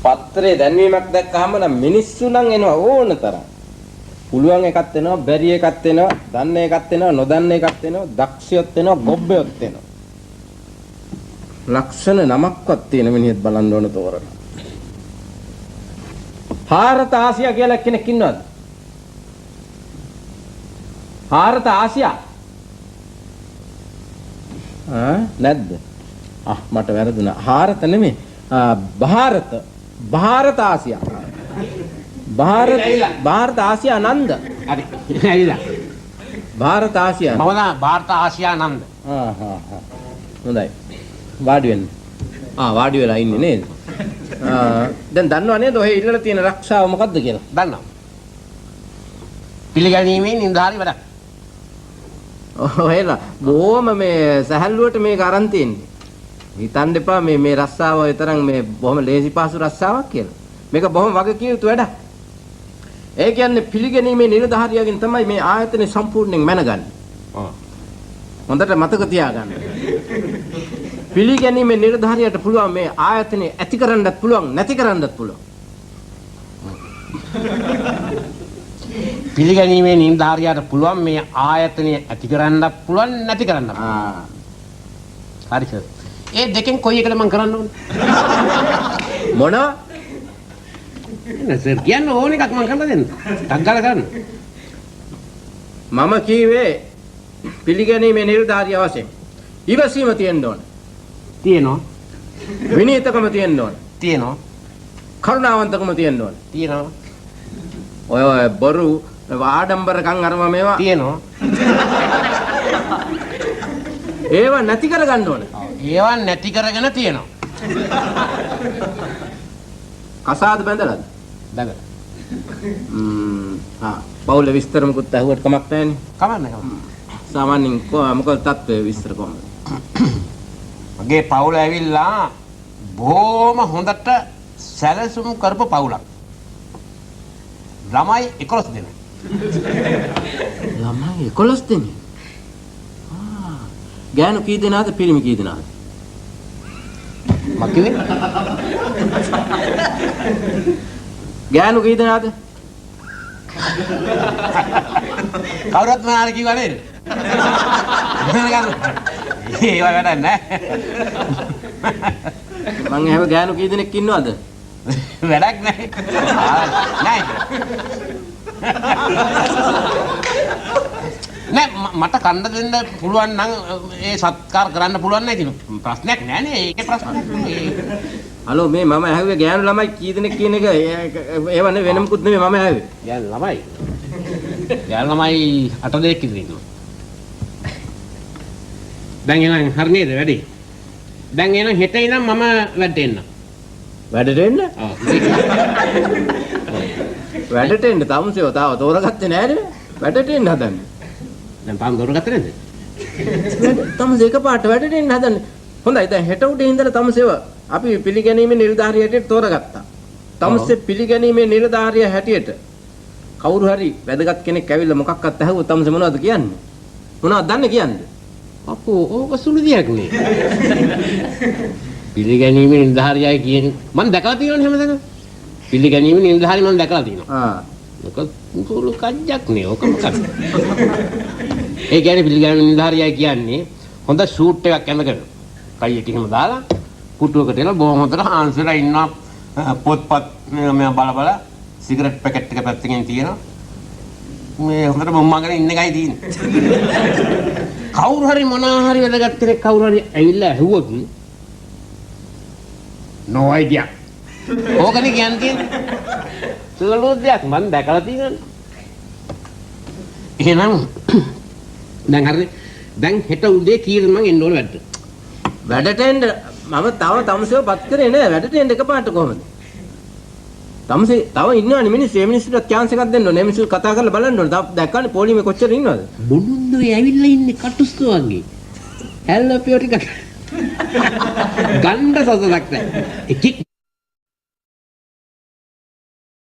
පත්‍රේ දැන්වීමක් දැක්කහම නම් මිනිස්සු නම් එනවා ඕන තරම්. පුළුවන් එකක් වෙනවා, බැරි එකක් වෙනවා, දන්න එකක් වෙනවා, නොදන්න එකක් වෙනවා, දක්ෂයොත් වෙනවා, ගොබ්බයොත් වෙනවා. ලක්ෂණ නමක්වත් තියෙන මිනිහෙක් බලන්න ඕන තෝරන. ಭಾರತ ආසියා කියලා කෙනෙක් ඉන්නවද? ಭಾರತ ආසියා නැද්ද? මට වැරදුනා. ಭಾರತ නෙමෙයි. ಭಾರತ ආසියා. ಭಾರತ ආසියා නන්ද. හරි. ඇවිල්ලා. ಭಾರತ ආසියා. මම ಭಾರತ ආසියා නන්ද. හොඳයි. වාඩි වෙන්න. වාඩි වෙලා ඉන්නේ නේද? දැන් දන්නව නේද ඔය ඉල්ලලා තියෙන ආරක්ෂාව මොකද්ද කියලා? දන්නවා. පිළිගැනීමේ නිලධාරි වැඩක්. ඔයලා බොහොම මේ සැහැල්ලුවට මේක අරන් තියන්නේ. හිතන්න එපා මේ රස්සාව ඔය තරම් මේ බොහොම ලේසි පහසු රස්සාවක් කියලා. මේක බොහොම වගකීම් යුතු වැඩක්. ඒ කියන්නේ පිළිගැනීමේ නිලධාරියාගෙන් තමයි මේ ආයතනය සම්පූර්ණයෙන් මැනගන්නේ. හොඳට මතක තියාගන්න. පිළිගැනීමේ නිලධාරියාට පුළුවන් මේ ආයතනය ඇති කරන්නත් පුළුවන් නැති කරන්නත් පුළුවන්. පිළිගැනීමේ නිලධාරියාට පුළුවන් මේ ආයතනය ඇති කරන්නත් පුළුවන් නැති කරන්නත් පුළුවන්. හරි සර්. ඒ දෙකෙන් කොයි එකද මම කරන්න ඕනේ? මොනවා? නෑ සර් කියන්න ඕන එකක් මම කරලා දෙන්න. ටක් ගාලා කරන්න. මම කීවේ පිළිගැනීමේ නිලධාරියා වශයෙන් ඉවසීම තියෙන්න ඕන. තියෙනවා. විනීතකම තියෙන්න ඕන. තියෙනවා. කරුණාවන්තකම තියෙන්න ඕන. තියෙනවා. ඔය බොරු ආඩම්බරකම් අරම මේවා තියෙනවා. ඒවා නැති කරගන්න ඕන. ඒවා නැති කරගෙන තියෙනවා. කසාද බැඳලාද? බැඳලා. පවුල විස්තර මොකුත් අහුවට කමක් නැහැනේ. කමන්නේ. සාමාන්‍යයෙන් මොකද තත්ත්වය විස්තර කොහොමද? මගේ පවුල ඇවිල්ලා බොහොම හොඳට සැලසුම් කරපු පවුලක්. ළමයි 11 දෙනෙක්. ළමයි 11 දෙනෙක්. ගෑනු කී දෙනාද පිරිමි කී දෙනාද? මම කිව්වේ ගෑනු කී දෙනාද? කවුරුත් මම කිව්වා නේද? ඒව වැඩක් නැහැ. මං එහෙම ගෑනු කී දෙනෙක් ඉන්නවද? වැඩක් නැහැ. නෑ. නෑ මට කන්න දෙන්න පුළුවන් නම් ඒ සත්කාර කරන්න පුළුවන් නෑ ඉතින් ප්‍රශ්නයක් නෑනේ ඒකේ ප්‍රශ්නයක්. හලෝ මේ මම ඇහුවේ ගෑනු ළමයි කී දෙනෙක් කියන එක ඒව නෙවෙයි වෙන මොකුත් නෙවෙයි මම ඇහුවේ. ගෑනු ළමයි 8 දෙනෙක් ඉන්නවා. දැන් එහෙනම් හරි නේද වැඩි? දැන් එහෙනම් හෙට ඉඳන් මම වැඩට එන්න. වැඩට එන්න? වැඩට එන්න තමුසෙව තාම තෝරගත්තේ නෑනේ. වැඩට එන්න හදන්නේ. දැන් තාම තෝරගත්තේ නැද්ද? තමුසෙ එකපාරට වැඩට එන්න හදන්නේ. හොඳයි දැන් හෙට උදේ ඉඳලා තමුසෙව අපි පිළිගැනීමේ නිලධාරියට තෝරගත්තා. තමුසෙ පිළිගැනීමේ නිලධාරිය හැටියට කවුරු හරි වැදගත් කෙනෙක් ඇවිල්ලා මොකක්වත් අහුවොත් තමුසෙ මොනවද කියන්නේ? මොනවද දන්නේ කියන්නේ? අපෝ ඕක සුළු දෙයක් නේ. පිළිගැනීමේ නිලධාරියයි කියන්නේ මම දැකලා තියෙනවනේ හැමදාම. පිළිගැනීමේ නිලධාරිය මම දැකලා තියෙනවා. ඔක සුළු කජ්ජක් නේ. ඔක මොකක්ද? ඒ කියන්නේ පිළිගැනීමේ නිලධාරියයි කියන්නේ හොඳ ෂූට් එකක් අඳගෙන කයියට එහෙම දාලා පුටුවකට එලා බොහොම හොඳට හාන්සලා ඉන්නවා පොත්පත් මේ බල සිගරට් පැකට් එක පැත්තකින් තියෙනවා. මේ හොඳට මොම්මගෙන ඉන්න එකයි තියෙන්නේ. කවුරු හරි මොනවා හරි වැදගත් කෙනෙක් කවුරු හරි ඇවිල්ලා ඇහුවොත් no idea. ඕකනේ කියන්නේ. සුළු දෙයක් මම දැකලා තියෙනවා. එහෙනම් දැන් හරිනේ. දැන් හෙට උදේ කීයද මම එන්න ඕන වැඩට? වැඩට එන්න මම තමුසෙව පත් කරේ නෑ. වැඩට එන්න එකපාරට කොහොමද? තමුසේ තව ඉන්නවනේ මිනිස්සු. මේ මිනිස්සුන්ට chance එකක් දෙන්න ඕනේ. මේ මිනිස්සු කතා කරලා බලන්න ඕනේ. දැක්කනේ පොලිමේ කොච්චර ඉන්නවද? බුදුන්දුවේ ඇවිල්ලා ඉන්නේ කටුස්තු වගේ. හැල්ලපියෝ ටික ගණ්ඩ සසලක් නැහැ.